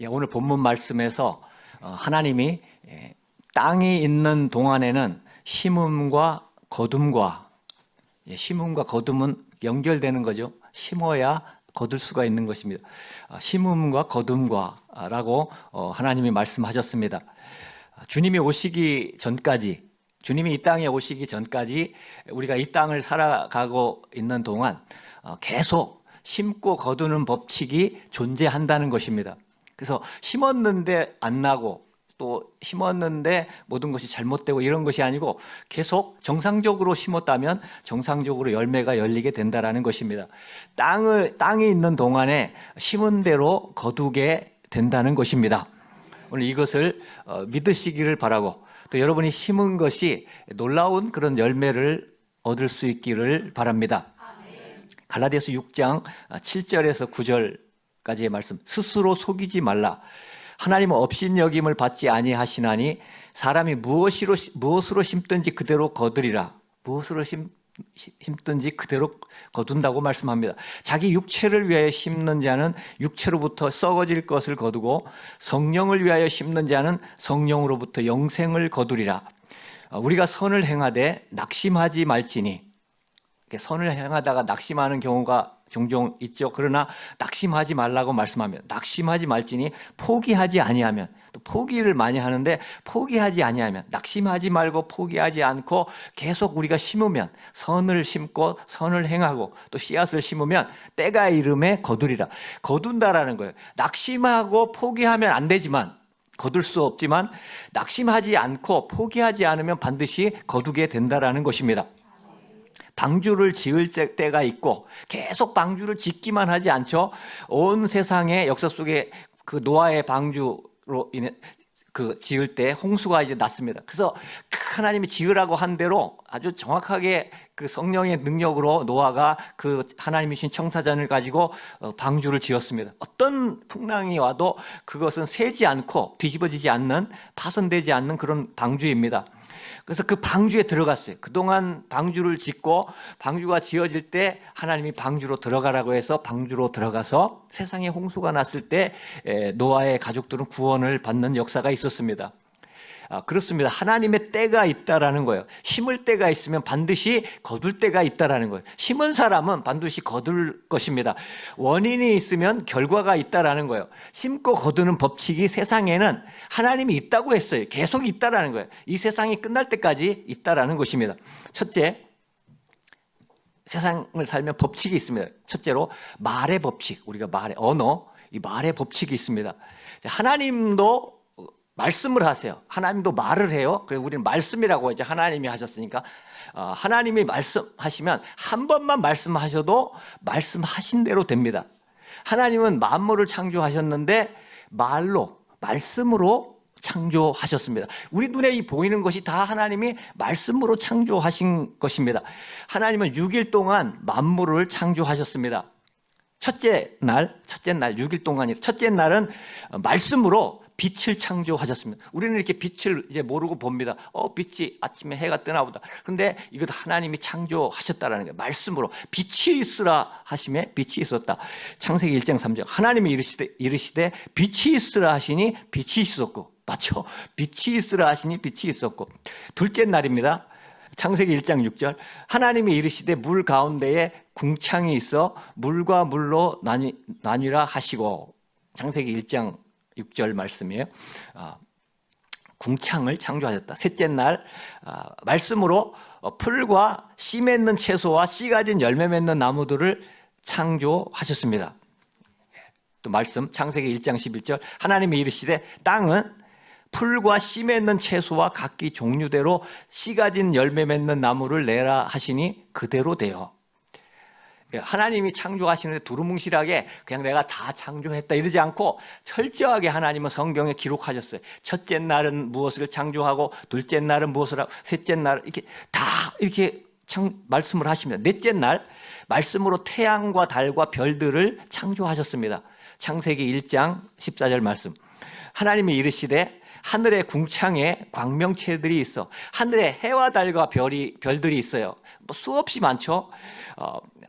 오늘 본문 말씀에서 하나님이 땅이 있는 동안에는 심음과 거둠과 심음과 거둠은 연결되는 거죠. 심어야 거둘 수가 있는 것입니다. 심음과 거둠과라고 하나님이 말씀하셨습니다. 주님이 오시기 전까지, 주님이 이 땅에 오시기 전까지 우리가 이 땅을 살아가고 있는 동안 계속 심고 거두는 법칙이 존재한다는 것입니다. 그래서 심었는데 안 나고 또 심었는데 모든 것이 잘못되고 이런 것이 아니고 계속 정상적으로 심었다면 정상적으로 열매가 열리게 된다는 것입니다. 땅이 있는 동안에 심은 대로 거두게 된다는 것입니다. 오늘 이것을 믿으시기를 바라고, 또 여러분이 심은 것이 놀라운 그런 열매를 얻을 수 있기를 바랍니다. 갈라디아서 6장 7절에서 9절까지의 말씀, 스스로 속이지 말라. 하나님은 업신여김을 받지 아니하시나니 사람이 무엇으로 심든지 그대로 거두리라. 무엇으로 심든지 그대로 거둔다고 말씀합니다. 자기 육체를 위하여 심는 자는 육체로부터 썩어질 것을 거두고 성령을 위하여 심는 자는 성령으로부터 영생을 거두리라. 우리가 선을 행하되 낙심하지 말지니, 선을 행하다가 낙심하는 경우가 종종 있죠. 그러나 낙심하지 말라고 말씀합니다. 낙심하지 말지니 포기하지 아니하면, 또 포기를 많이 하는데 포기하지 아니하면, 낙심하지 말고 포기하지 않고 계속 우리가 심으면, 선을 심고 선을 행하고 또 씨앗을 심으면 때가 이름에 거두리라. 거둔다라는 거예요. 낙심하고 포기하면 안 되지만, 거둘 수 없지만 낙심하지 않고 포기하지 않으면 반드시 거두게 된다라는 것입니다. 방주를 지을 때가 있고 계속 방주를 짓기만 하지 않죠. 온 세상의 역사 속에 그 노아의 방주로 인해 지을 때 홍수가 이제 났습니다. 그래서 하나님이 지으라고 한 대로 아주 정확하게 그 성령의 능력으로 노아가 그 하나님이 주신 청사전을 가지고 방주를 지었습니다. 어떤 풍랑이 와도 그것은 새지 않고 뒤집어지지 않는, 파손되지 않는 그런 방주입니다. 그래서 그 방주에 들어갔어요. 그동안 방주를 짓고 방주가 지어질 때 하나님이 방주로 들어가라고 해서 방주로 들어가서 세상에 홍수가 났을 때 노아의 가족들은 구원을 받는 역사가 있었습니다. 그렇습니다. 하나님의 때가 있다라는 거예요. 심을 때가 있으면 반드시 거둘 때가 있다라는 거예요. 심은 사람은 반드시 거둘 것입니다. 원인이 있으면 결과가 있다라는 거예요. 심고 거두는 법칙이 세상에는 하나님이 있다고 했어요. 계속 있다라는 거예요. 이 세상이 끝날 때까지 있다라는 것입니다. 첫째, 세상을 살면 법칙이 있습니다. 첫째로 말의 법칙, 우리가 언어, 이 말의 법칙이 있습니다. 하나님도 말씀을 하세요. 하나님도 말을 해요. 그래서 우리는 말씀이라고 이제 하나님이 하셨으니까 하나님이 말씀하시면 한 번만 말씀하셔도 말씀하신 대로 됩니다. 하나님은 만물을 창조하셨는데 말씀으로 창조하셨습니다. 우리 눈에 보이는 것이 다 하나님이 말씀으로 창조하신 것입니다. 하나님은 6일 동안 만물을 창조하셨습니다. 첫째 날 6일 동안이, 첫째 날은 말씀으로 빛을 창조하셨습니다. 우리는 이렇게 빛을 이제 모르고 봅니다. 빛이 아침에 해가 뜨나 보다. 그런데 이것도 하나님이 창조하셨다라는 거예요. 말씀으로 빛이 있으라 하심에 빛이 있었다. 창세기 1장 3절. 하나님이 이르시되 빛이 있으라 하시니 빛이 있었고, 맞죠? 빛이 있으라 하시니 빛이 있었고. 둘째 날입니다. 창세기 1장 6절. 하나님이 이르시되 물 가운데에 궁창이 있어 물과 물로 나뉘라 하시고. 창세기 1장 6절 말씀이에요. 궁창을 창조하셨다. 셋째 날 말씀으로 풀과 씨 맺는 채소와 씨 가진 열매 맺는 나무들을 창조하셨습니다. 또 말씀 창세기 1장 11절. 하나님이 이르시되 땅은 풀과 씨 맺는 채소와 각기 종류대로 씨 가진 열매 맺는 나무를 내라 하시니 그대로 되어. 하나님이 창조하시는데 두루뭉실하게 그냥 내가 다 창조했다 이러지 않고 철저하게 하나님은 성경에 기록하셨어요. 첫째 날은 무엇을 창조하고, 둘째 날은 무엇을 하고, 셋째 날 이렇게 다 이렇게 말씀을 하십니다. 넷째 날 말씀으로 태양과 달과 별들을 창조하셨습니다. 창세기 1장 14절 말씀. 하나님이 이르시되 하늘의 궁창에 광명체들이 있어. 하늘에 해와 달과 별들이 있어요. 수없이 많죠.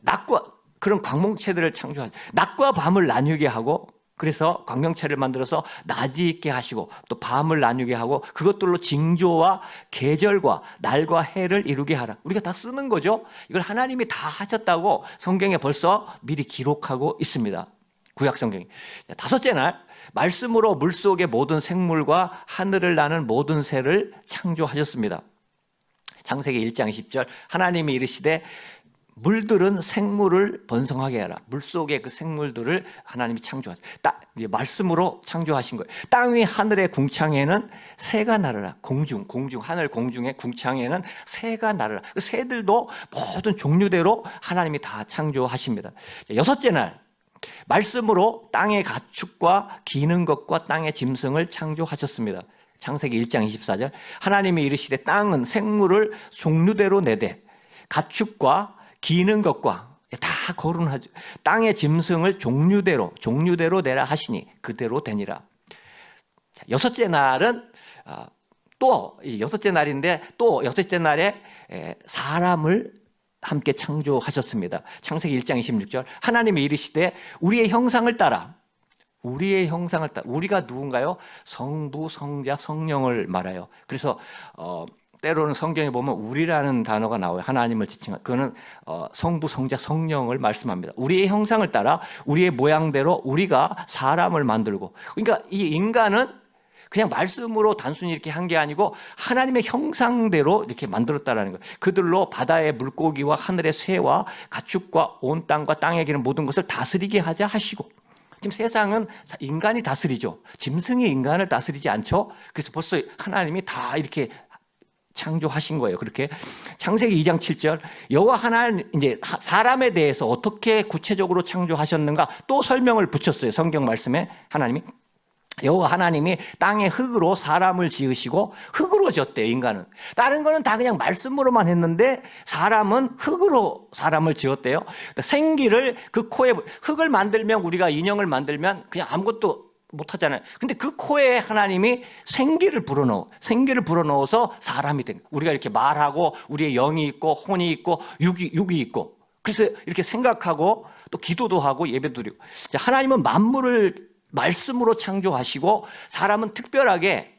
낮과 그런 광명체들을 창조한, 낮과 밤을 나뉘게 하고 그래서 광명체를 만들어서 낮이 있게 하시고 또 밤을 나누게 하고 그것들로 징조와 계절과 날과 해를 이루게 하라. 우리가 다 쓰는 거죠. 이걸 하나님이 다 하셨다고 성경에 벌써 미리 기록하고 있습니다. 구약 성경이. 다섯째 날 말씀으로 물속의 모든 생물과 하늘을 나는 모든 새를 창조하셨습니다. 창세기 1장 10절 하나님이 이르시되 물들은 생물을 번성하게 하라. 물속의 그 생물들을 하나님이 창조하셨어요. 말씀으로 창조하신 거예요. 땅 위 하늘의 궁창에는 새가 날아라. 공중 하늘 공중의 궁창에는 새가 날아라. 그 새들도 모든 종류대로 하나님이 다 창조하십니다. 여섯째 날 말씀으로 땅의 가축과 기는 것과 땅의 짐승을 창조하셨습니다. 창세기 1장 24절 하나님이 이르시되 땅은 생물을 종류대로 내되 가축과 기는 것과 다 거론하죠. 땅의 짐승을 종류대로 내라 하시니 그대로 되니라. 여섯째 날은 또 여섯째 날인데 또 여섯째 날에 사람을 함께 창조하셨습니다. 창세기 1장 26절 하나님이 이르시되 우리의 형상을 따라 우리가 누군가요? 성부, 성자, 성령을 말해요. 그래서 때로는 성경에 보면 우리라는 단어가 나와요. 하나님을 지칭한 그거는 성부, 성자, 성령을 말씀합니다. 우리의 형상을 따라 우리의 모양대로 우리가 사람을 만들고 그러니까 이 인간은 그냥 말씀으로 단순히 이렇게 한 게 아니고 하나님의 형상대로 이렇게 만들었다라는 거예요. 그들로 바다의 물고기와 하늘의 새와 가축과 온 땅과 땅에 기는 모든 것을 다스리게 하자 하시고 지금 세상은 인간이 다스리죠. 짐승이 인간을 다스리지 않죠. 그래서 벌써 하나님이 다 이렇게 창조하신 거예요. 그렇게 창세기 2장 7절 여호와 하나님 이제 사람에 대해서 어떻게 구체적으로 창조하셨는가 또 설명을 붙였어요. 성경 말씀에 하나님이 여호와 하나님이 땅의 흙으로 사람을 지으시고 흙으로 지었대요. 인간은 다른 거는 다 그냥 말씀으로만 했는데 사람은 흙으로 사람을 지었대요. 생기를 그 코에 흙을 만들면 우리가 인형을 만들면 그냥 아무것도 못 하잖아요. 근데 그 코에 하나님이 생기를 불어넣어서 사람이 된 거예요. 우리가 이렇게 말하고 우리의 영이 있고 혼이 있고 육이 있고 그래서 이렇게 생각하고 또 기도도 하고 예배도 드리고 하나님은 만물을 말씀으로 창조하시고 사람은 특별하게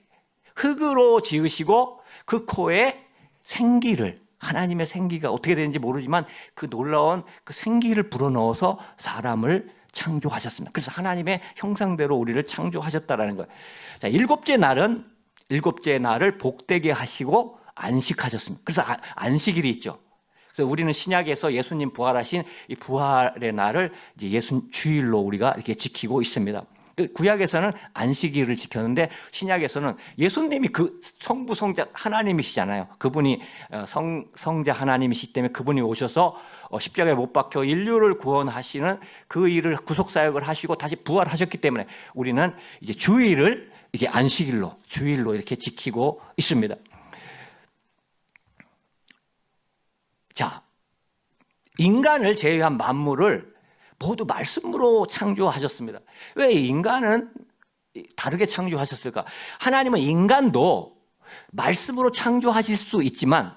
흙으로 지으시고 그 코에 생기를 하나님의 생기가 어떻게 되는지 모르지만 그 놀라운 그 생기를 불어넣어서 사람을 창조하셨습니다. 그래서 하나님의 형상대로 우리를 창조하셨다라는 거예요. 자, 일곱째 날을 복되게 하시고 안식하셨습니다. 그래서 안식일이 있죠. 그래서 우리는 신약에서 예수님 부활하신 이 부활의 날을 이제 예수 주일로 우리가 이렇게 지키고 있습니다. 구약에서는 안식일을 지켰는데 신약에서는 예수님이 그 성부 성자 하나님이시잖아요. 그분이 성자 하나님이시기 때문에 그분이 오셔서 십자가에 못 박혀 인류를 구원하시는 그 일을 구속 사역을 하시고 다시 부활하셨기 때문에 우리는 이제 주일을 이제 안식일로 주일로 이렇게 지키고 있습니다. 자, 인간을 제외한 만물을 모두 말씀으로 창조하셨습니다. 왜 인간은 다르게 창조하셨을까? 하나님은 인간도 말씀으로 창조하실 수 있지만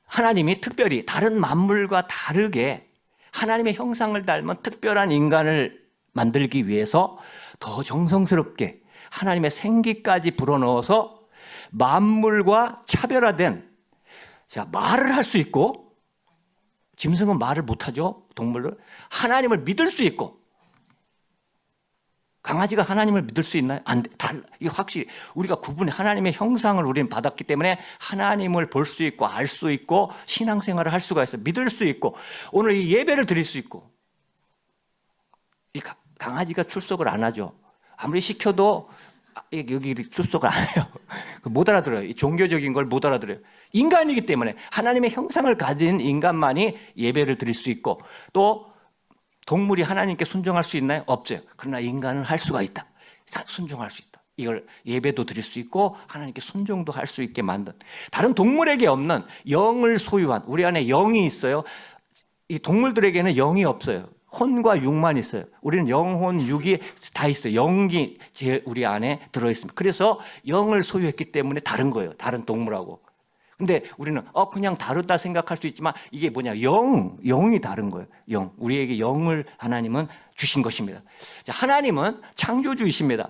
하나님이 특별히 다른 만물과 다르게 하나님의 형상을 닮은 특별한 인간을 만들기 위해서 더 정성스럽게 하나님의 생기까지 불어넣어서 만물과 차별화된 말을 할 수 있고 짐승은 말을 못하죠. 동물을. 하나님을 믿을 수 있고 강아지가 하나님을 믿을 수 있나요? 안 돼. 이게 확실히 우리가 구분해 하나님의 형상을 우리는 받았기 때문에 하나님을 볼 수 있고 알 수 있고 신앙생활을 할 수가 있어요. 믿을 수 있고 오늘 이 예배를 드릴 수 있고 이 강아지가 출석을 안 하죠. 아무리 시켜도 여기 출석을 안 해요. 못 알아들어요. 이 종교적인 걸 못 알아들어요. 인간이기 때문에 하나님의 형상을 가진 인간만이 예배를 드릴 수 있고 또 동물이 하나님께 순종할 수 있나요? 없어요. 그러나 인간은 할 수가 있다. 순종할 수 있다. 이걸 예배도 드릴 수 있고 하나님께 순종도 할 수 있게 만든 다른 동물에게 없는 영을 소유한 우리 안에 영이 있어요. 이 동물들에게는 영이 없어요. 혼과 육만 있어요. 우리는 영혼, 육이 다 있어요. 영이 우리 안에 들어있습니다. 그래서 영을 소유했기 때문에 다른 거예요. 다른 동물하고. 근데 우리는 그냥 다르다 생각할 수 있지만 이게 뭐냐, 영이 다른 거예요. 영, 우리에게 영을 하나님은 주신 것입니다. 자, 하나님은 창조주이십니다.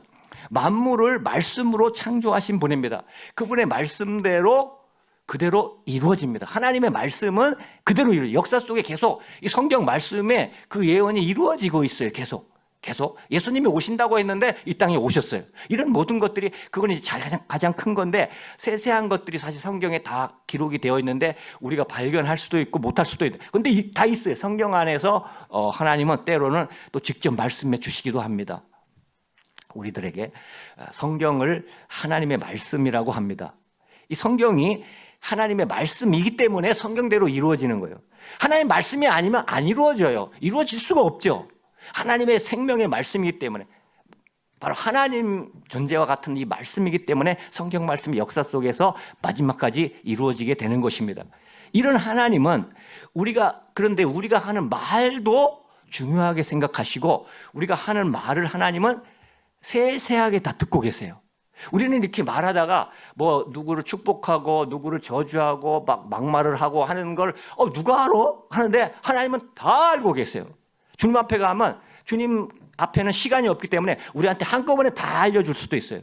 만물을 말씀으로 창조하신 분입니다. 그분의 말씀대로 그대로 이루어집니다. 하나님의 말씀은 그대로 이루어져요. 역사 속에 계속 이 성경 말씀에 그 예언이 이루어지고 있어요. 계속 예수님이 오신다고 했는데 이 땅에 오셨어요. 이런 모든 것들이, 그건 이제 가장 큰 건데, 세세한 것들이 사실 성경에 다 기록이 되어 있는데 우리가 발견할 수도 있고 못할 수도 있는, 근데 다 있어요. 성경 안에서 하나님은 때로는 또 직접 말씀해 주시기도 합니다. 우리들에게 성경을 하나님의 말씀이라고 합니다. 이 성경이 하나님의 말씀이기 때문에 성경대로 이루어지는 거예요. 하나님의 말씀이 아니면 안 이루어져요. 이루어질 수가 없죠. 하나님의 생명의 말씀이기 때문에, 바로 하나님 존재와 같은 이 말씀이기 때문에 성경 말씀이 역사 속에서 마지막까지 이루어지게 되는 것입니다. 이런 하나님은 그런데 우리가 하는 말도 중요하게 생각하시고, 우리가 하는 말을 하나님은 세세하게 다 듣고 계세요. 우리는 이렇게 말하다가 뭐 누구를 축복하고 누구를 저주하고 막말을 하고 하는 걸 누가 알아? 하는데 하나님은 다 알고 계세요. 주님 앞에 가면 주님 앞에는 시간이 없기 때문에 우리한테 한꺼번에 다 알려줄 수도 있어요.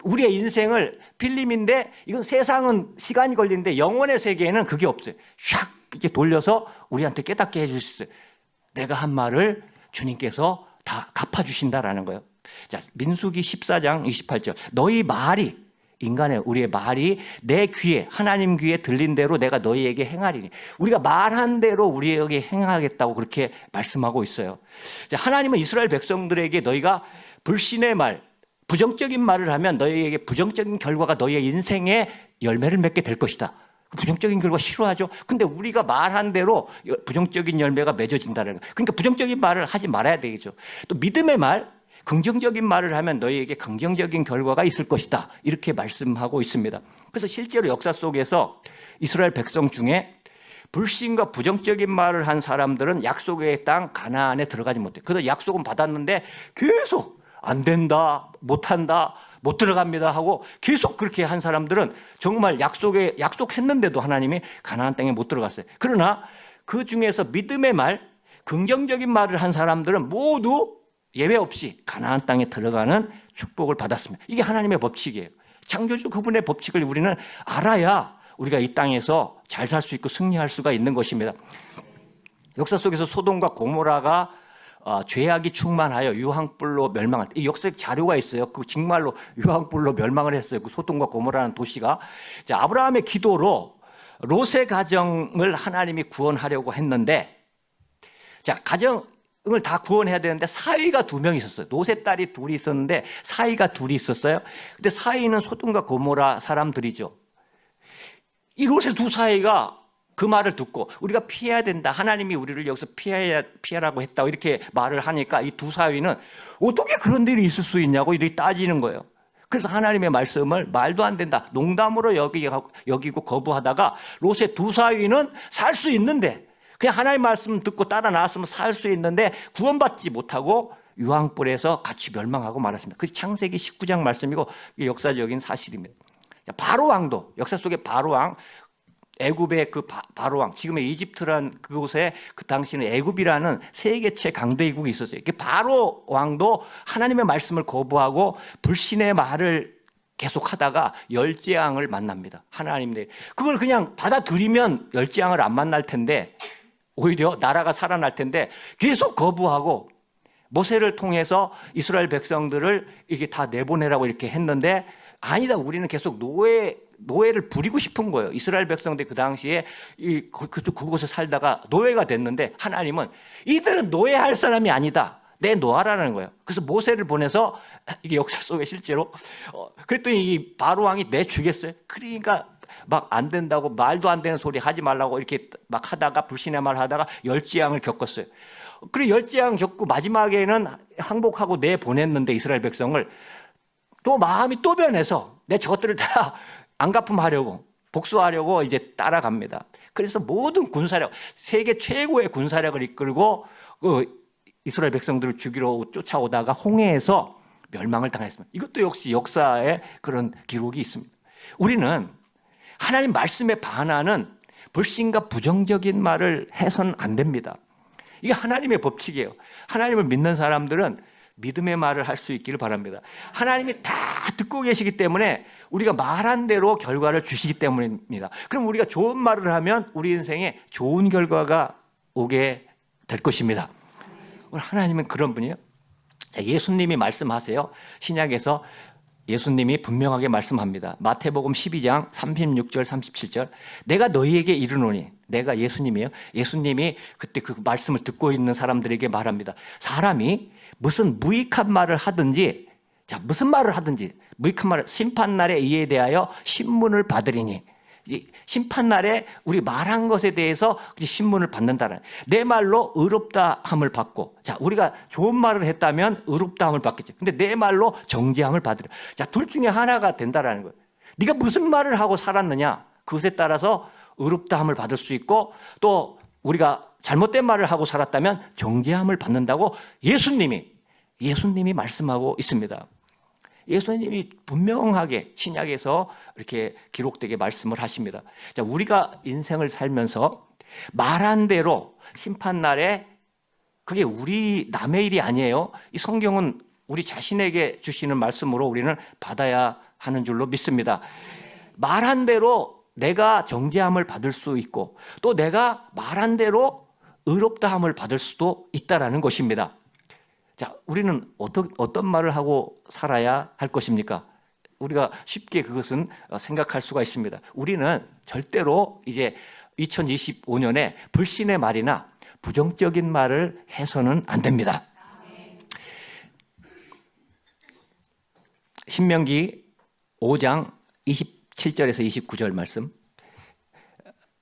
우리의 인생을 필름인데, 이건 세상은 시간이 걸리는데 영혼의 세계에는 그게 없어요. 샥 이렇게 돌려서 우리한테 깨닫게 해줄 수 있어요. 내가 한 말을 주님께서 다 갚아주신다라는 거예요. 자, 민수기 14장 28절. 너희 말이, 우리의 말이 내 귀에, 하나님 귀에 들린 대로 내가 너희에게 행하리니. 우리가 말한 대로 우리에게 행하겠다고 그렇게 말씀하고 있어요. 자, 하나님은 이스라엘 백성들에게 너희가 불신의 말, 부정적인 말을 하면 너희에게 부정적인 결과가 너희의 인생에 열매를 맺게 될 것이다. 부정적인 결과 싫어하죠. 근데 우리가 말한 대로 부정적인 열매가 맺어진다는 거예요. 그러니까 부정적인 말을 하지 말아야 되겠죠. 또 믿음의 말, 긍정적인 말을 하면 너희에게 긍정적인 결과가 있을 것이다. 이렇게 말씀하고 있습니다. 그래서 실제로 역사 속에서 이스라엘 백성 중에 불신과 부정적인 말을 한 사람들은 약속의 땅 가나안에 들어가지 못해요. 그래서 약속은 받았는데 계속 안 된다, 못한다, 못 들어갑니다 하고 계속 그렇게 한 사람들은 정말 약속했는데도 하나님이 가나안 땅에 못 들어갔어요. 그러나 그 중에서 믿음의 말, 긍정적인 말을 한 사람들은 모두 예외 없이 가나안 땅에 들어가는 축복을 받았습니다. 이게 하나님의 법칙이에요. 창조주 그분의 법칙을 우리는 알아야 우리가 이 땅에서 잘 살 수 있고 승리할 수가 있는 것입니다. 역사 속에서 소돔과 고모라가 죄악이 충만하여 유황불로 멸망할 때, 이 역사적 자료가 있어요. 그 정말로 유황불로 멸망을 했어요. 그 소돔과 고모라는 도시가. 자, 아브라함의 기도로 롯의 가정을 하나님이 구원하려고 했는데, 자, 가정을 다 구원해야 되는데 사위가 2명 있었어요. 롯의 딸이 2이 있었는데 사위가 2이 있었어요. 근데 사위는 소돔과 고모라 사람들이죠. 이 롯의 2 사위가 그 말을 듣고 우리가 피해야 된다, 하나님이 우리를 여기서 피하라고 했다고 이렇게 말을 하니까 이 2 사위는 어떻게 그런 일이 있을 수 있냐고 이렇게 따지는 거예요. 그래서 하나님의 말씀을 말도 안 된다, 농담으로 여기고 거부하다가 롯의 2 사위는 살 수 있는데, 그냥 하나님의 말씀 듣고 따라 나왔으면 살 수 있는데 구원받지 못하고 유황불에서 같이 멸망하고 말았습니다. 그게 창세기 19장 말씀이고 역사적인 사실입니다. 바로 왕도, 역사 속의 바로 왕, 애굽의 그 바로 왕, 지금의 이집트란 그곳에 그 당시는 애굽이라는 세계체 강대국이 있었어요. 그 바로 왕도 하나님의 말씀을 거부하고 불신의 말을 계속하다가 열재앙을 만납니다. 하나님들 그걸 그냥 받아들이면 열재앙을 안 만날 텐데, 오히려 나라가 살아날 텐데 계속 거부하고 모세를 통해서 이스라엘 백성들을 이렇게 다 내보내라고 이렇게 했는데, 아니다, 우리는 계속 노예를 부리고 싶은 거예요. 이스라엘 백성들이 그 당시에 그곳에 살다가 노예가 됐는데, 하나님은 이들은 노예할 사람이 아니다, 내놓아라는 거예요. 그래서 모세를 보내서, 이게 역사 속에 실제로 그랬더니 이 바로 왕이 내주겠어요. 그러니까 막 안 된다고, 말도 안 되는 소리 하지 말라고 이렇게 막 하다가 불신의 말 하다가 열재앙을 겪었어요. 그리고 열재앙 겪고 마지막에는 항복하고 내보냈는데 이스라엘 백성을 또 마음이 또 변해서 내 저것들을 다 안갚음하려고, 복수하려고 이제 따라갑니다. 그래서 모든 군사력, 세계 최고의 군사력을 이끌고 이스라엘 백성들을 죽이러 쫓아오다가 홍해에서 멸망을 당했습니다. 이것도 역시 역사에 그런 기록이 있습니다. 우리는 하나님 말씀에 반하는 불신과 부정적인 말을 해서는 안 됩니다. 이게 하나님의 법칙이에요. 하나님을 믿는 사람들은 믿음의 말을 할 수 있기를 바랍니다. 하나님이 다 듣고 계시기 때문에 우리가 말한 대로 결과를 주시기 때문입니다. 그럼 우리가 좋은 말을 하면 우리 인생에 좋은 결과가 오게 될 것입니다. 하나님은 그런 분이에요. 예수님이 말씀하세요. 신약에서 예수님이 분명하게 말씀합니다. 마태복음 12장 36절 37절 내가 너희에게 이르노니, 내가 예수님이에요. 예수님이 그때 그 말씀을 듣고 있는 사람들에게 말합니다. 사람이 무슨 무익한 말을 하든지, 자, 무슨 말을 하든지 무익한 말을 심판날에 이에 대하여 신문을 받으리니, 심판날에 우리 말한 것에 대해서 신문을 받는다는, 내 말로 의롭다함을 받고, 자, 우리가 좋은 말을 했다면 의롭다함을 받겠지. 근데 내 말로 정죄함을 받으려. 자, 둘 중에 하나가 된다라는 거예요. 네가 무슨 말을 하고 살았느냐, 그것에 따라서 의롭다함을 받을 수 있고, 또 우리가 잘못된 말을 하고 살았다면 정죄함을 받는다고 예수님이 말씀하고 있습니다. 예수님이 분명하게 신약에서 이렇게 기록되게 말씀을 하십니다. 자, 우리가 인생을 살면서 말한 대로 심판날에, 그게 우리 남의 일이 아니에요. 이 성경은 우리 자신에게 주시는 말씀으로 우리는 받아야 하는 줄로 믿습니다. 말한 대로 내가 정죄함을 받을 수 있고, 또 내가 말한 대로 의롭다함을 받을 수도 있다라는 것입니다. 자, 우리는 어떤 말을 하고 살아야 할 것입니까? 우리가 쉽게 그것은 생각할 수가 있습니다. 우리는 절대로 이제 2025년에 불신의 말이나 부정적인 말을 해서는 안 됩니다. 신명기 5장 27절에서 29절 말씀.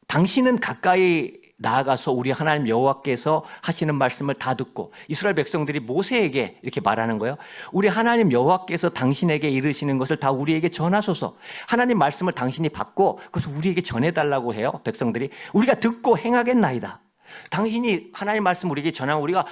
당신은 가까이 나아가서 우리 하나님 여호와께서 하시는 말씀을 다 듣고, 이스라엘 백성들이 모세에게 이렇게 말하는 거예요. 우리 하나님 여호와께서 당신에게 이르시는 것을 다 우리에게 전하소서. 하나님 말씀을 당신이 받고 그것을 우리에게 전해달라고 해요. 백성들이 우리가 듣고 행하겠나이다. 당신이 하나님 말씀 우리에게 전하면 우리가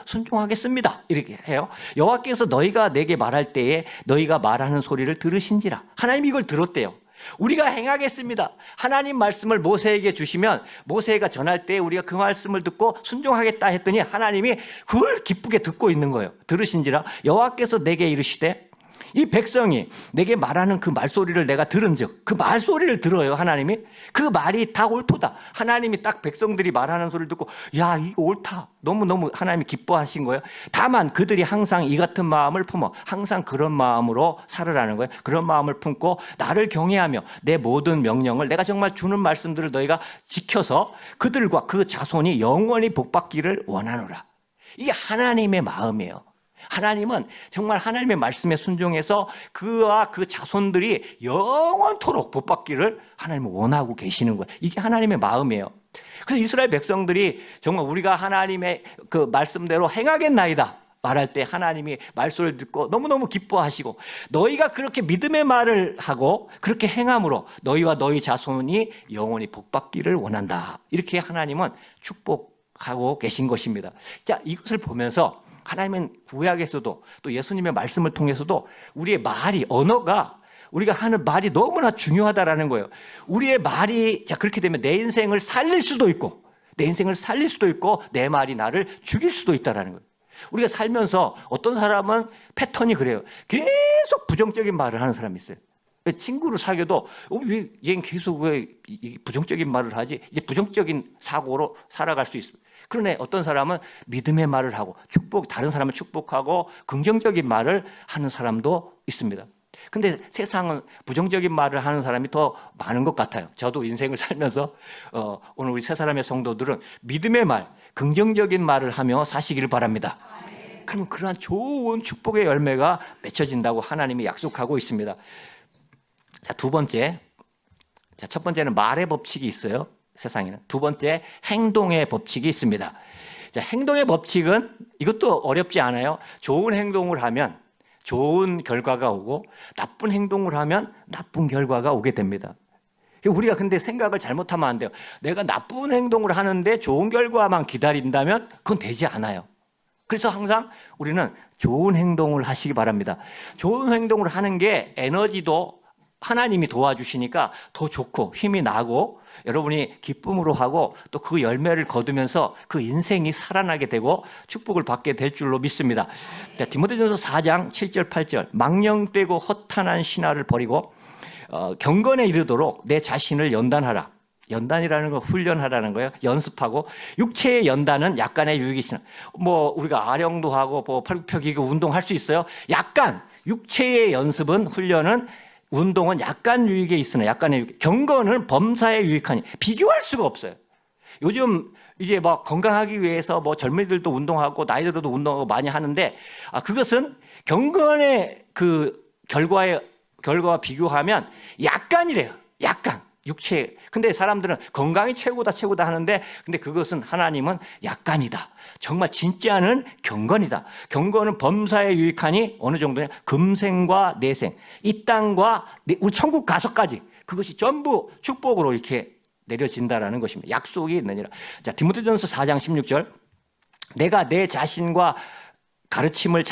순종하겠습니다. 이렇게 해요. 여호와께서 너희가 내게 말할 때에 너희가 말하는 소리를 들으신지라. 하나님이 이걸 들었대요. 우리가 행하겠습니다. 하나님 말씀을 모세에게 주시면 모세가 전할 때 우리가 그 말씀을 듣고 순종하겠다 했더니 하나님이 그걸 기쁘게 듣고 있는 거예요. 들으신지라. 여호와께서 내게 이르시되, 이 백성이 내게 말하는 그 말소리를 내가 들은즉, 그 말소리를 들어요. 하나님이 그 말이 다 옳도다. 하나님이 딱 백성들이 말하는 소리를 듣고, 야, 이거 옳다, 너무너무 하나님이 기뻐하신 거예요. 다만 그들이 항상 이 같은 마음을 품어, 항상 그런 마음으로 살으라는 거예요. 그런 마음을 품고 나를 경외하며 내 모든 명령을, 내가 정말 주는 말씀들을 너희가 지켜서 그들과 그 자손이 영원히 복받기를 원하노라. 이게 하나님의 마음이에요. 하나님은 정말 하나님의 말씀에 순종해서 그와 그 자손들이 영원토록 복받기를 하나님은 원하고 계시는 거예요. 이게 하나님의 마음이에요. 그래서 이스라엘 백성들이 정말 우리가 하나님의 그 말씀대로 행하겠나이다 말할 때 하나님이 말소리를 듣고 너무너무 기뻐하시고, 너희가 그렇게 믿음의 말을 하고 그렇게 행함으로 너희와 너희 자손이 영원히 복받기를 원한다. 이렇게 하나님은 축복하고 계신 것입니다. 자, 이것을 보면서 하나님은 구약에서도 또 예수님의 말씀을 통해서도 우리의 말이, 언어가, 우리가 하는 말이 너무나 중요하다라는 거예요. 우리의 말이, 자, 그렇게 되면 내 인생을 살릴 수도 있고, 내 말이 나를 죽일 수도 있다라는 거예요. 우리가 살면서 어떤 사람은 패턴이 그래요. 계속 부정적인 말을 하는 사람이 있어요. 친구를 사귀어도 왜 얘는 계속 왜 부정적인 말을 하지? 이제 부정적인 사고로 살아갈 수 있어요. 그러네, 어떤 사람은 믿음의 말을 하고 다른 사람을 축복하고 긍정적인 말을 하는 사람도 있습니다. 근데 세상은 부정적인 말을 하는 사람이 더 많은 것 같아요. 저도 인생을 살면서 오늘 우리 세 사람의 성도들은 믿음의 말, 긍정적인 말을 하며 사시기를 바랍니다. 그럼 그러한 좋은 축복의 열매가 맺혀진다고 하나님이 약속하고 있습니다. 자, 두 번째. 자, 첫 번째는 말의 법칙이 있어요. 세상에는. 두 번째, 행동의 법칙이 있습니다. 자, 행동의 법칙은 이것도 어렵지 않아요. 좋은 행동을 하면 좋은 결과가 오고, 나쁜 행동을 하면 나쁜 결과가 오게 됩니다. 우리가 근데 생각을 잘못하면 안 돼요. 내가 나쁜 행동을 하는데 좋은 결과만 기다린다면 그건 되지 않아요. 그래서 항상 우리는 좋은 행동을 하시기 바랍니다. 좋은 행동을 하는 게 에너지도 하나님이 도와주시니까 더 좋고 힘이 나고 여러분이 기쁨으로 하고 또 그 열매를 거두면서 그 인생이 살아나게 되고 축복을 받게 될 줄로 믿습니다. 자, 디모데전서 4장 7절 8절 망령되고 허탄한 신화를 버리고 경건에 이르도록 내 자신을 연단하라. 연단이라는 거 훈련하라는 거예요. 연습하고 육체의 연단은 약간의 유익이 있으나 뭐 우리가 아령도 하고 뭐 팔굽혀펴기고 운동할 수 있어요. 약간 육체의 연습은 훈련은 운동은 약간 유익에 있으나 약간의 유익. 경건은 범사에 유익하니 비교할 수가 없어요. 요즘 이제 막 건강하기 위해서 뭐 젊은이들도 운동하고 나이들도 운동하고 많이 하는데 그것은 경건의 그 결과와 비교하면 약간이래요. 약간. 육체. 근데 사람들은 건강이 최고다 하는데 근데 그것은 하나님은 약간이다. 정말 진짜는 경건이다. 경건은 범사에 유익하니 어느 정도냐? 금생과 내생. 이 땅과 우리 천국 가서까지 그것이 전부 축복으로 이렇게 내려진다라는 것입니다. 약속이 있느니라. 자, 디모데전서 4장 16절. 내가 내 자신과 가르침을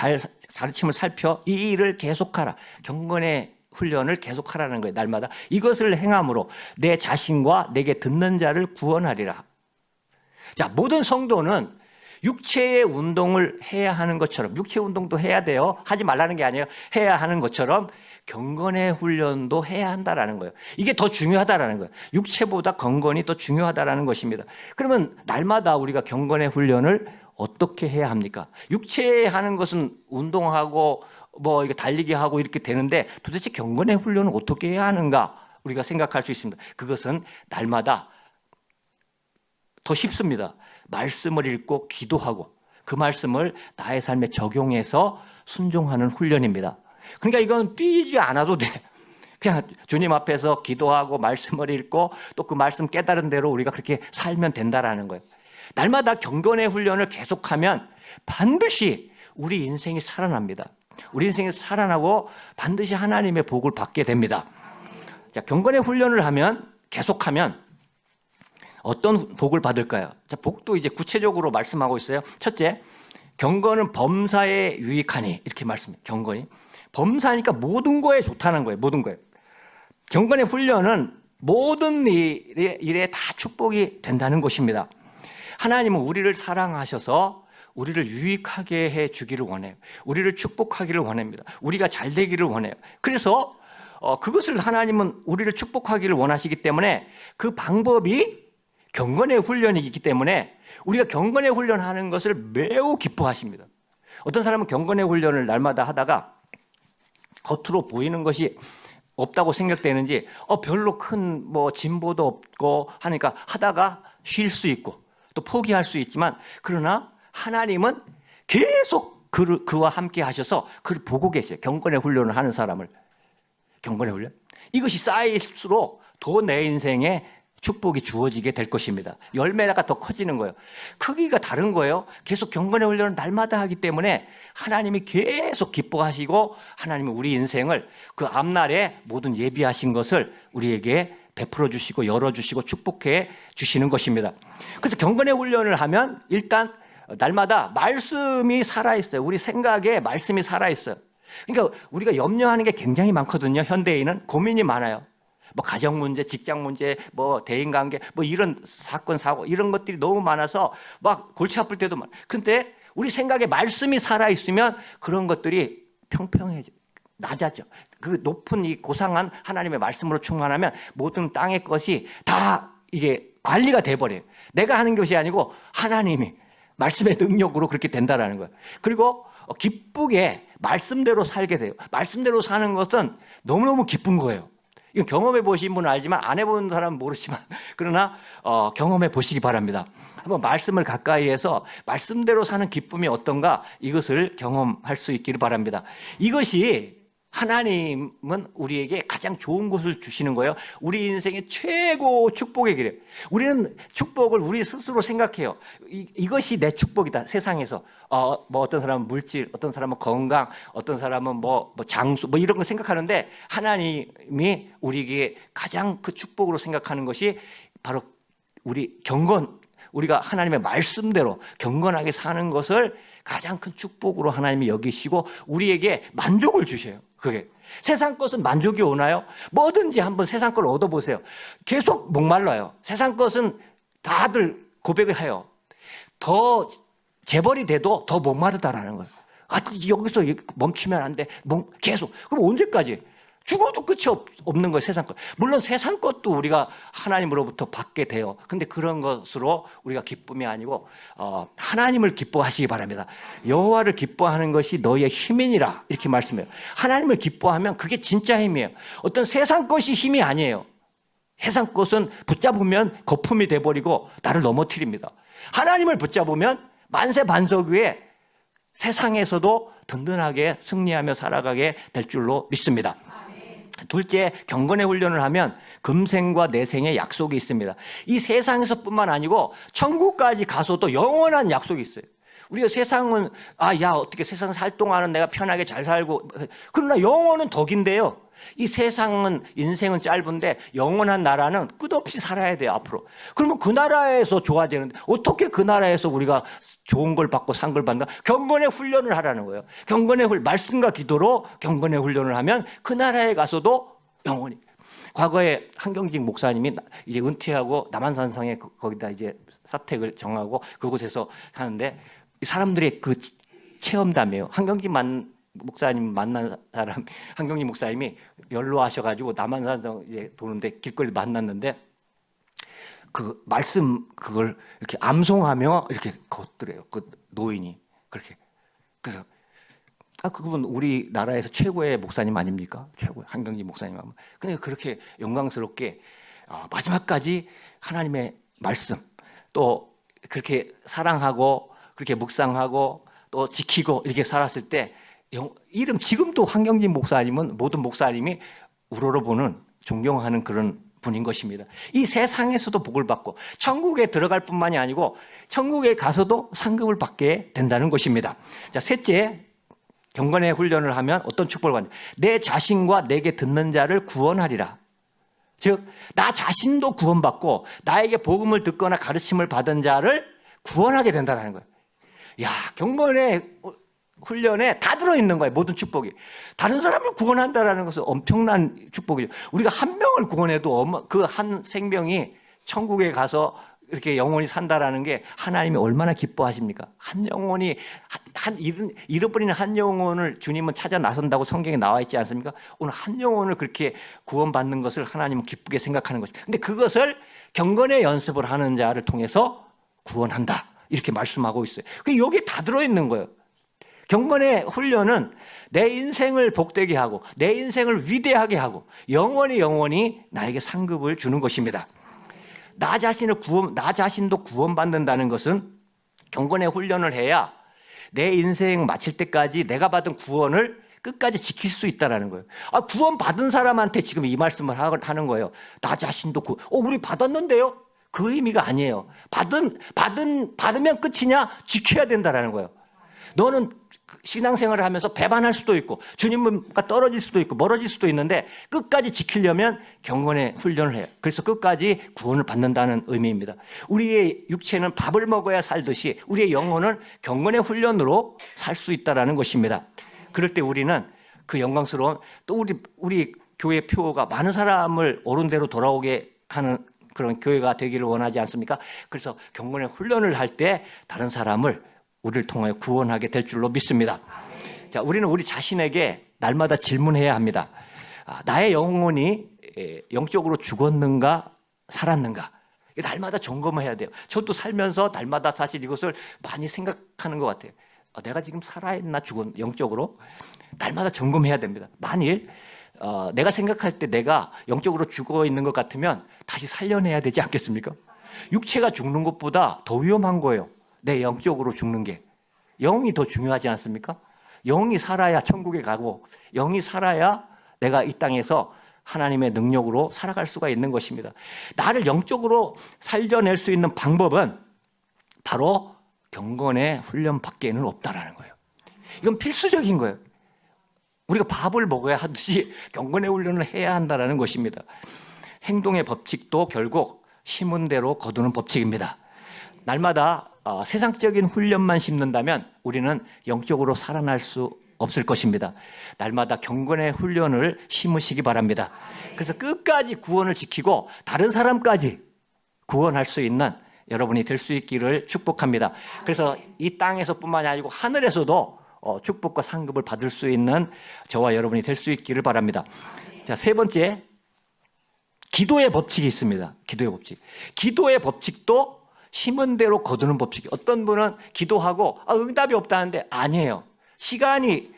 살펴 이 일을 계속하라. 경건의 훈련을 계속하라는 거예요. 날마다 이것을 행함으로 내 자신과 내게 듣는 자를 구원하리라. 자, 모든 성도는 육체의 운동을 해야 하는 것처럼 육체 운동도 해야 돼요. 하지 말라는 게 아니에요. 해야 하는 것처럼 경건의 훈련도 해야 한다라는 거예요. 이게 더 중요하다라는 거예요. 육체보다 경건이 더 중요하다라는 것입니다. 그러면 날마다 우리가 경건의 훈련을 어떻게 해야 합니까? 육체에 하는 것은 운동하고 뭐 이게 달리기 하고 이렇게 되는데 도대체 경건의 훈련은 어떻게 해야 하는가 우리가 생각할 수 있습니다. 그것은 날마다 더 쉽습니다. 말씀을 읽고 기도하고 그 말씀을 나의 삶에 적용해서 순종하는 훈련입니다. 그러니까 이건 뛰지 않아도 돼. 그냥 주님 앞에서 기도하고 말씀을 읽고 또 그 말씀 깨달은 대로 우리가 그렇게 살면 된다라는 거예요. 날마다 경건의 훈련을 계속하면 반드시 우리 인생이 살아납니다. 우리 인생이 살아나고 반드시 하나님의 복을 받게 됩니다. 자, 경건의 훈련을 하면 계속하면 어떤 복을 받을까요? 자, 복도 이제 구체적으로 말씀하고 있어요. 첫째, 경건은 범사에 유익하니 이렇게 말씀해요. 경건이 범사니까 모든 거에 좋다는 거예요. 모든 거에. 경건의 훈련은 모든 일에 다 축복이 된다는 것입니다. 하나님은 우리를 사랑하셔서 우리를 유익하게 해 주기를 원해요. 우리를 축복하기를 원합니다. 우리가 잘 되기를 원해요. 그래서 그것을 하나님은 우리를 축복하기를 원하시기 때문에 그 방법이 경건의 훈련이기 때문에 우리가 경건의 훈련하는 것을 매우 기뻐하십니다. 어떤 사람은 경건의 훈련을 날마다 하다가 겉으로 보이는 것이 없다고 생각되는지 별로 큰 뭐 진보도 없고 하니까 하다가 쉴 수 있고 또 포기할 수 있지만 그러나 하나님은 계속 그와 함께 하셔서 그를 보고 계세요. 경건의 훈련을 하는 사람을. 경건의 훈련. 이것이 쌓일수록 더 내 인생에 축복이 주어지게 될 것입니다. 열매가 더 커지는 거예요. 크기가 다른 거예요. 계속 경건의 훈련을 날마다 하기 때문에 하나님이 계속 기뻐하시고 하나님은 우리 인생을 그 앞날에 모든 예비하신 것을 우리에게 베풀어 주시고 열어주시고 축복해 주시는 것입니다. 그래서 경건의 훈련을 하면 일단 날마다 말씀이 살아있어요. 우리 생각에 말씀이 살아있어요. 그러니까 우리가 염려하는 게 굉장히 많거든요. 현대인은 고민이 많아요. 뭐 가정 문제, 직장 문제, 뭐 대인 관계, 뭐 이런 사건 사고 이런 것들이 너무 많아서 막 골치 아플 때도 많아요. 근데 우리 생각에 말씀이 살아 있으면 그런 것들이 평평해져, 낮아져. 그 높은 이 고상한 하나님의 말씀으로 충만하면 모든 땅의 것이 다 이게 관리가 돼 버려요. 내가 하는 것이 아니고 하나님이 말씀의 능력으로 그렇게 된다라는 거예요. 그리고 기쁘게 말씀대로 살게 돼요. 말씀대로 사는 것은 너무너무 기쁜 거예요. 이건 경험해 보신 분은 알지만 안 해본 사람은 모르지만 그러나 경험해 보시기 바랍니다. 한번 말씀을 가까이 해서 말씀대로 사는 기쁨이 어떤가 이것을 경험할 수 있기를 바랍니다. 이것이 하나님은 우리에게 가장 좋은 것을 주시는 거예요. 우리 인생의 최고 축복의 길이에요. 우리는 축복을 우리 스스로 생각해요. 이것이 내 축복이다. 세상에서 뭐 어떤 사람은 물질, 어떤 사람은 건강, 어떤 사람은 뭐 장수, 뭐 이런 거 생각하는데 하나님이 우리에게 가장 그 축복으로 생각하는 것이 바로 우리 경건, 우리가 하나님의 말씀대로 경건하게 사는 것을 가장 큰 축복으로 하나님이 여기시고 우리에게 만족을 주셔요. 그게 세상 것은 만족이 오나요? 뭐든지 한번 세상 걸 얻어보세요. 계속 목말라요. 세상 것은 다들 고백을 해요. 더 재벌이 돼도 더 목마르다라는 거예요. 아, 여기서 멈추면 안 돼. 계속. 그럼 언제까지? 죽어도 끝이 없는 거예요, 세상 것. 물론 세상 것도 우리가 하나님으로부터 받게 돼요. 근데 그런 것으로 우리가 기쁨이 아니고 하나님을 기뻐하시기 바랍니다. 여호와를 기뻐하는 것이 너희의 힘이니라 이렇게 말씀해요. 하나님을 기뻐하면 그게 진짜 힘이에요. 어떤 세상 것이 힘이 아니에요. 세상 것은 붙잡으면 거품이 돼버리고 나를 넘어뜨립니다. 하나님을 붙잡으면 만세반석 위에 세상에서도 든든하게 승리하며 살아가게 될 줄로 믿습니다. 둘째, 경건의 훈련을 하면 금생과 내생의 약속이 있습니다. 이 세상에서뿐만 아니고 천국까지 가서도 영원한 약속이 있어요. 우리가 세상은 어떻게 세상 살 동안은 내가 편하게 잘 살고, 그러나 영원은 더 긴데요. 이 세상은 인생은 짧은데 영원한 나라는 끝없이 살아야 돼요, 앞으로. 그러면 그 나라에서 좋아지는데 어떻게 그 나라에서 우리가 좋은 걸 받고 산 걸 받나? 경건의 훈련을 하라는 거예요. 말씀과 기도로 경건의 훈련을 하면 그 나라에 가서도 영원히. 과거에 한경직 목사님이 이제 은퇴하고 남한산성에 거기다 이제 사택을 정하고 그곳에서 하는데 사람들의 그 체험담이에요. 한경직 목사님 만난 사람, 한경직 목사님이 연로하셔가지고 남한산성 이제 도는데 길거리에서 만났는데 그 말씀 그걸 이렇게 암송하며 이렇게 걷더래요. 그 노인이 그렇게. 그래서 그분 우리나라에서 최고의 목사님 아닙니까? 최고의 한경직 목사님. 근데 그렇게 영광스럽게 마지막까지 하나님의 말씀 또 그렇게 사랑하고 그렇게 묵상하고 또 지키고 이렇게 살았을 때 이름 지금도 한경직 목사님은 모든 목사님이 우러러보는 존경하는 그런 분인 것입니다. 이 세상에서도 복을 받고 천국에 들어갈 뿐만이 아니고 천국에 가서도 상급을 받게 된다는 것입니다. 자, 셋째, 경건의 훈련을 하면 어떤 축복을 받냐? 내 자신과 내게 듣는 자를 구원하리라. 즉, 나 자신도 구원받고 나에게 복음을 듣거나 가르침을 받은 자를 구원하게 된다는 거예요. 야, 경건의 훈련에 다 들어있는 거예요. 모든 축복이. 다른 사람을 구원한다는 것은 엄청난 축복이죠. 우리가 한 명을 구원해도 그 한 생명이 천국에 가서 이렇게 영원히 산다라는 게 하나님이 얼마나 기뻐하십니까? 한 영혼이 잃어버리는 한 영혼을 주님은 찾아 나선다고 성경에 나와 있지 않습니까? 오늘 한 영혼을 그렇게 구원받는 것을 하나님은 기쁘게 생각하는 것입니다. 근데 그것을 경건의 연습을 하는 자를 통해서 구원한다. 이렇게 말씀하고 있어요. 여기 다 들어있는 거예요. 경건의 훈련은 내 인생을 복되게 하고 내 인생을 위대하게 하고 영원히 나에게 상급을 주는 것입니다. 나 자신도 구원받는다는 것은 경건의 훈련을 해야 내 인생 마칠 때까지 내가 받은 구원을 끝까지 지킬 수 있다는 거예요. 구원받은 사람한테 지금 이 말씀을 하는 거예요. 나 자신도 우리 받았는데요? 그 의미가 아니에요. 받으면 끝이냐? 지켜야 된다는 거예요. 너는 신앙생활을 하면서 배반할 수도 있고 주님과 떨어질 수도 있고 멀어질 수도 있는데 끝까지 지키려면 경건의 훈련을 해요. 그래서 끝까지 구원을 받는다는 의미입니다. 우리의 육체는 밥을 먹어야 살듯이 우리의 영혼은 경건의 훈련으로 살 수 있다는 것입니다. 그럴 때 우리는 그 영광스러운 또 우리 교회 표가 많은 사람을 옳은 대로 돌아오게 하는 그런 교회가 되기를 원하지 않습니까? 그래서 경건의 훈련을 할 때 다른 사람을 우리를 통하여 구원하게 될 줄로 믿습니다. 자, 우리는 우리 자신에게 날마다 질문해야 합니다. 나의 영혼이 영적으로 죽었는가 살았는가? 날마다 점검해야 돼요. 저도 살면서 날마다 사실 이것을 많이 생각하는 것 같아요. 내가 지금 살아있나 영적으로? 날마다 점검해야 됩니다. 만일 내가 생각할 때 내가 영적으로 죽어 있는 것 같으면 다시 살려내야 되지 않겠습니까? 육체가 죽는 것보다 더 위험한 거예요. 내 영적으로 죽는 게. 영이 더 중요하지 않습니까? 영이 살아야 천국에 가고 영이 살아야 내가 이 땅에서 하나님의 능력으로 살아갈 수가 있는 것입니다. 나를 영적으로 살려낼 수 있는 방법은 바로 경건의 훈련 밖에는 없다라는 거예요. 이건 필수적인 거예요. 우리가 밥을 먹어야 하듯이 경건의 훈련을 해야 한다는 것입니다. 행동의 법칙도 결국 심은 대로 거두는 법칙입니다. 날마다 세상적인 훈련만 심는다면 우리는 영적으로 살아날 수 없을 것입니다. 날마다 경건의 훈련을 심으시기 바랍니다. 그래서 끝까지 구원을 지키고 다른 사람까지 구원할 수 있는 여러분이 될 수 있기를 축복합니다. 그래서 이 땅에서뿐만이 아니고 하늘에서도 축복과 상급을 받을 수 있는 저와 여러분이 될 수 있기를 바랍니다. 자, 세 번째, 기도의 법칙이 있습니다. 기도의 법칙. 기도의 법칙도 심은 대로 거두는 법칙이. 어떤 분은 기도하고 응답이 없다는데 아니에요. 시간이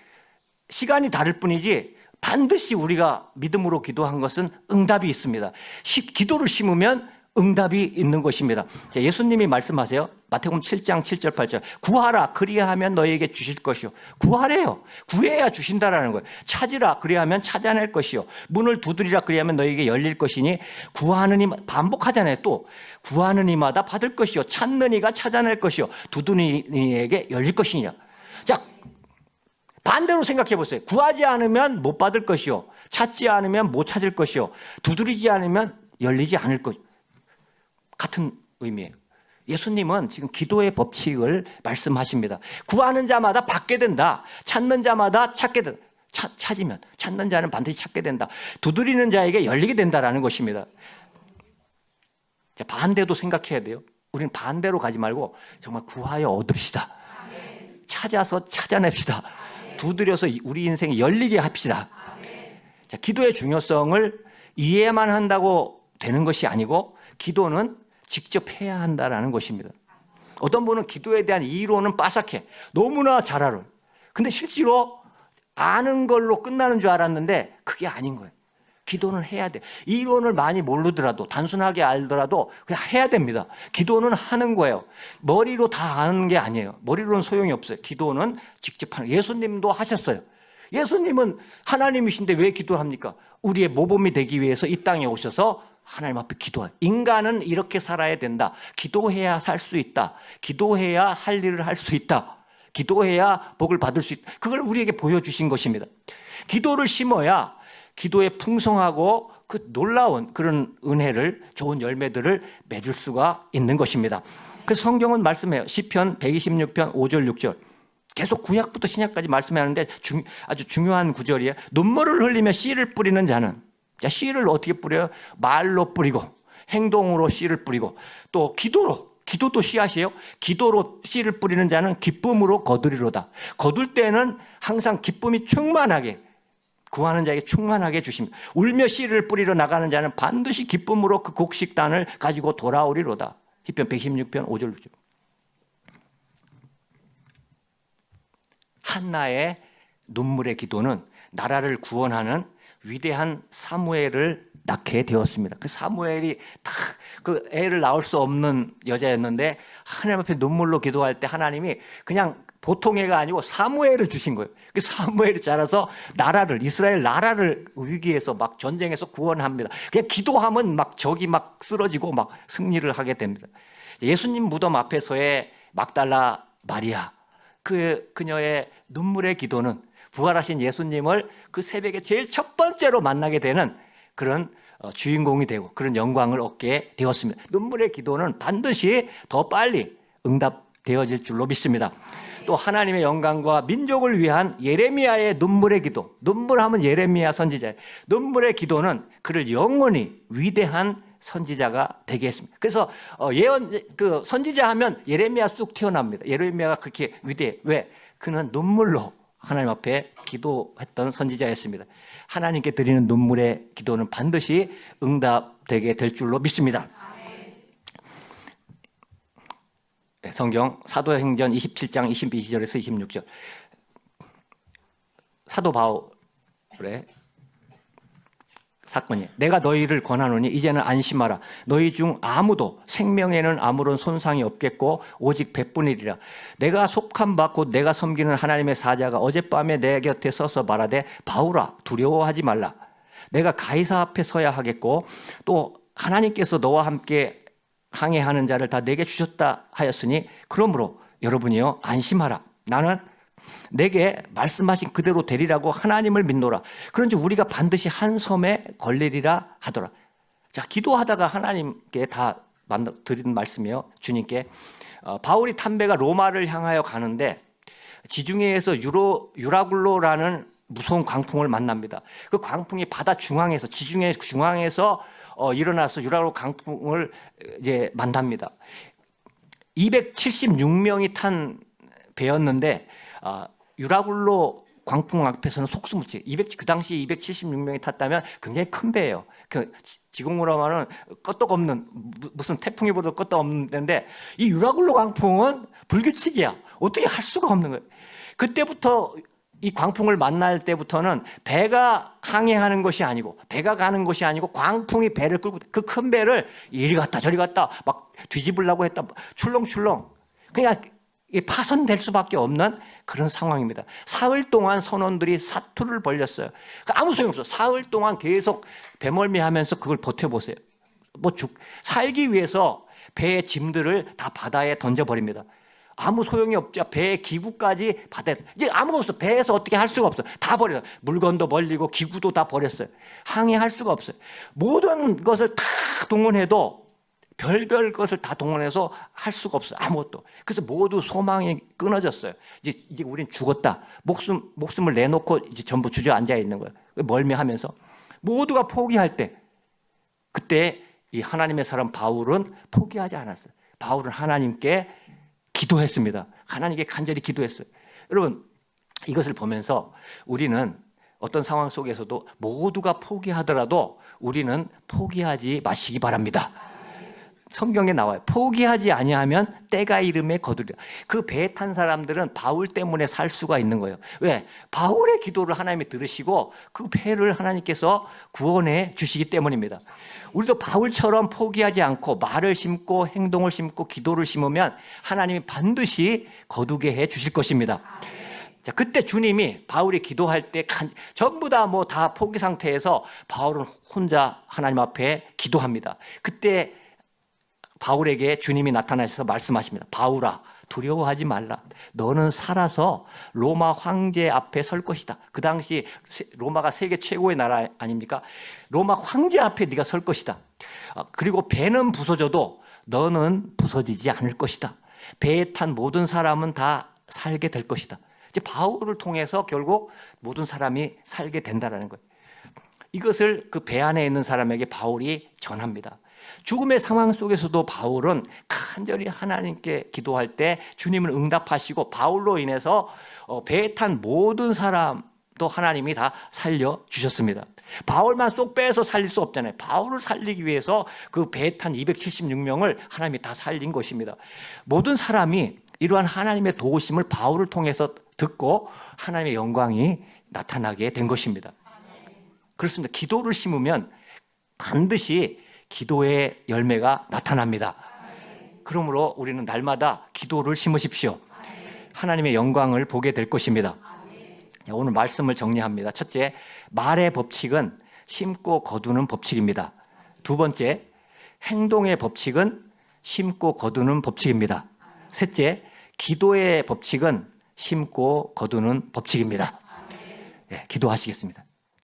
다를 뿐이지 반드시 우리가 믿음으로 기도한 것은 응답이 있습니다. 기도를 심으면 응답이 있는 것입니다. 자, 예수님이 말씀하세요. 마태복음 7장 7절 8절. 구하라 그리하면 너에게 주실 것이요. 구하래요. 구해야 주신다라는 거예요. 찾으라 그리하면 찾아낼 것이요. 문을 두드리라 그리하면 너에게 열릴 것이니 구하는 이 반복하잖아요. 또 구하는 이마다 받을 것이요. 찾는 이가 찾아낼 것이요. 두드리는 이에게 열릴 것이냐. 자, 반대로 생각해 보세요. 구하지 않으면 못 받을 것이요. 찾지 않으면 못 찾을 것이요. 두드리지 않으면 열리지 않을 것. 같은 의미예요. 예수님은 지금 기도의 법칙을 말씀하십니다. 구하는 자마다 받게 된다. 찾는 자마다 찾게 된다. 찾으면 찾는 자는 반드시 찾게 된다. 두드리는 자에게 열리게 된다라는 것입니다. 자, 반대도 생각해야 돼요. 우리는 반대로 가지 말고 정말 구하여 얻읍시다. 찾아서 찾아냅시다. 두드려서 우리 인생이 열리게 합시다. 자, 기도의 중요성을 이해만 한다고 되는 것이 아니고 기도는 직접 해야 한다는 것입니다. 어떤 분은 기도에 대한 이론은 빠삭해. 너무나 잘 알아요. 근데 실제로 아는 걸로 끝나는 줄 알았는데 그게 아닌 거예요. 기도는 해야 돼. 이론을 많이 모르더라도 단순하게 알더라도 그냥 해야 됩니다. 기도는 하는 거예요. 머리로 다 아는 게 아니에요. 머리로는 소용이 없어요. 기도는 직접 하는. 예수님도 하셨어요. 예수님은 하나님이신데 왜 기도합니까? 우리의 모범이 되기 위해서 이 땅에 오셔서 하나님 앞에 기도해요. 인간은 이렇게 살아야 된다. 기도해야 살 수 있다. 기도해야 할 일을 할 수 있다. 기도해야 복을 받을 수 있다. 그걸 우리에게 보여주신 것입니다. 기도를 심어야 기도에 풍성하고 그 놀라운 그런 은혜를, 좋은 열매들을 맺을 수가 있는 것입니다. 그래서 성경은 말씀해요. 시편 126편 5절 6절. 계속 구약부터 신약까지 말씀하는데 아주 중요한 구절이에요. 눈물을 흘리며 씨를 뿌리는 자는, 자, 씨를 어떻게 뿌려요? 말로 뿌리고 행동으로 씨를 뿌리고 또 기도도 씨앗이에요. 기도로 씨를 뿌리는 자는 기쁨으로 거두리로다. 거둘 때는 항상 기쁨이 충만하게, 구하는 자에게 충만하게 주십니다. 울며 씨를 뿌리러 나가는 자는 반드시 기쁨으로 그 곡식단을 가지고 돌아오리로다. 시편 116편 5절 6절. 한나의 눈물의 기도는 나라를 구원하는 위대한 사무엘을 낳게 되었습니다. 그 사무엘이 딱 그 애를 낳을 수 없는 여자였는데 하나님 앞에 눈물로 기도할 때 하나님이 그냥 보통 애가 아니고 사무엘을 주신 거예요. 그 사무엘이 자라서 이스라엘 나라를 위기에서 막 전쟁에서 구원합니다. 그냥 기도하면 막 적이 막 쓰러지고 막 승리를 하게 됩니다. 예수님 무덤 앞에서의 막달라 마리아, 그녀의 눈물의 기도는 부활하신 예수님을 그 새벽에 제일 첫 번째로 만나게 되는 그런 주인공이 되고 그런 영광을 얻게 되었습니다. 눈물의 기도는 반드시 더 빨리 응답되어질 줄로 믿습니다. 또 하나님의 영광과 민족을 위한 예레미야의 눈물의 기도. 눈물하면 예레미야 선지자. 눈물의 기도는 그를 영원히 위대한 선지자가 되게 했습니다. 그래서 그 선지자 하면 예레미야 쑥 튀어납니다. 예레미야가 그렇게 위대해. 왜? 그는 눈물로 하나님 앞에 기도했던 선지자였습니다. 하나님께 드리는 눈물의 기도는 반드시 응답되게 될 줄로 믿습니다. 성경 사도행전 27장 22절에서 26절. 사도 바울의 사건이에요. 내가 너희를 권하노니 이제는 안심하라. 너희 중 아무도 생명에는 아무런 손상이 없겠고 오직 배뿐이리라. 내가 속한 바 곧 내가 섬기는 하나님의 사자가 어젯밤에 내 곁에 서서 말하되 바울아 두려워하지 말라. 내가 가이사 앞에 서야 하겠고 또 하나님께서 너와 함께 항해하는 자를 다 내게 주셨다 하였으니 그러므로 여러분이요 안심하라. 나는 내게 말씀하신 그대로 되리라고 하나님을 믿노라. 그런지 우리가 반드시 한 섬에 걸리리라 하더라. 자, 기도하다가 하나님께 다 드린 말씀이요. 주님께 바울이 탐배가 로마를 향하여 가는데 지중해에서 유라굴로라는 무서운 광풍을 만납니다. 그 광풍이 바다 중앙에서, 지중해 중앙에서 일어나서 유라굴로 광풍을 이제 만납니다. 276명이 탄 배였는데 유라굴로 광풍 앞에서는 속수무책. 그 당시 276명이 탔다면 굉장히 큰 배예요. 지금으로 하면 끄떡없는, 무슨 태풍이 불어도 끄떡없는 데인데, 이 유라굴로 광풍은 불규칙이야. 어떻게 할 수가 없는 거예요. 그때부터 이 광풍을 만날 때부터는 배가 항해하는 것이 아니고, 배가 가는 것이 아니고, 광풍이 배를 끌고, 그 큰 배를 이리 갔다 저리 갔다 막 뒤집으려고 했다, 출렁출렁 그냥 파손될 수밖에 없는 그런 상황입니다. 사흘 동안 선원들이 사투를 벌였어요. 아무 소용없어. 사흘 동안 계속 배멀미하면서 그걸 버텨보세요. 살기 위해서 배의 짐들을 다 바다에 던져버립니다. 아무 소용이 없죠. 배의 기구까지 바다에, 이제 아무것도 없어. 배에서 어떻게 할 수가 없어. 다 버려요. 물건도 벌리고 기구도 다 버렸어요. 항해할 수가 없어요. 모든 것을 다 동원해도 별별 것을 다 동원해서 할 수가 없어요. 아무것도. 그래서 모두 소망이 끊어졌어요. 이제 우린 죽었다. 목숨을 내놓고 이제 전부 주저앉아 있는 거예요. 멀미하면서 모두가 포기할 때, 그때 이 하나님의 사람 바울은 포기하지 않았어요. 바울은 하나님께 기도했습니다. 하나님께 간절히 기도했어요. 여러분, 이것을 보면서 우리는 어떤 상황 속에서도 모두가 포기하더라도 우리는 포기하지 마시기 바랍니다. 성경에 나와요. 포기하지 아니하면 때가 이름에 거두리라. 그 배에 탄 사람들은 바울 때문에 살 수가 있는 거예요. 왜? 바울의 기도를 하나님이 들으시고 그 배를 하나님께서 구원해 주시기 때문입니다. 우리도 바울처럼 포기하지 않고 말을 심고 행동을 심고 기도를 심으면 하나님이 반드시 거두게 해 주실 것입니다. 자, 그때 주님이 바울이 기도할 때 전부 다 다 포기 상태에서 바울은 혼자 하나님 앞에 기도합니다. 그때 바울에게 주님이 나타나셔서 말씀하십니다. 바울아, 두려워하지 말라. 너는 살아서 로마 황제 앞에 설 것이다. 그 당시 로마가 세계 최고의 나라 아닙니까? 로마 황제 앞에 네가 설 것이다. 그리고 배는 부서져도 너는 부서지지 않을 것이다. 배에 탄 모든 사람은 다 살게 될 것이다. 이제 바울을 통해서 결국 모든 사람이 살게 된다는 거예요. 이것을 그 배 안에 있는 사람에게 바울이 전합니다. 죽음의 상황 속에서도 바울은 간절히 하나님께 기도할 때 주님을 응답하시고 바울로 인해서 배에 탄 모든 사람도 하나님이 다 살려주셨습니다. 바울만 쏙 빼서 살릴 수 없잖아요. 바울을 살리기 위해서 그 배에 탄 276명을 하나님이 다 살린 것입니다. 모든 사람이 이러한 하나님의 도우심을 바울을 통해서 듣고 하나님의 영광이 나타나게 된 것입니다. 그렇습니다. 기도를 심으면 반드시 기도의 열매가 나타납니다. 그러므로 우리는 날마다 기도를 심으십시오. 하나님의 영광을 보게 될 것입니다. 오늘 말씀을 정리합니다. 첫째, 말의 법칙은 심고 거두는 법칙입니다. 두 번째, 행동의 법칙은 심고 거두는 법칙입니다. 셋째, 기도의 법칙은 심고 거두는 법칙입니다. 네, 기도하시겠습니다.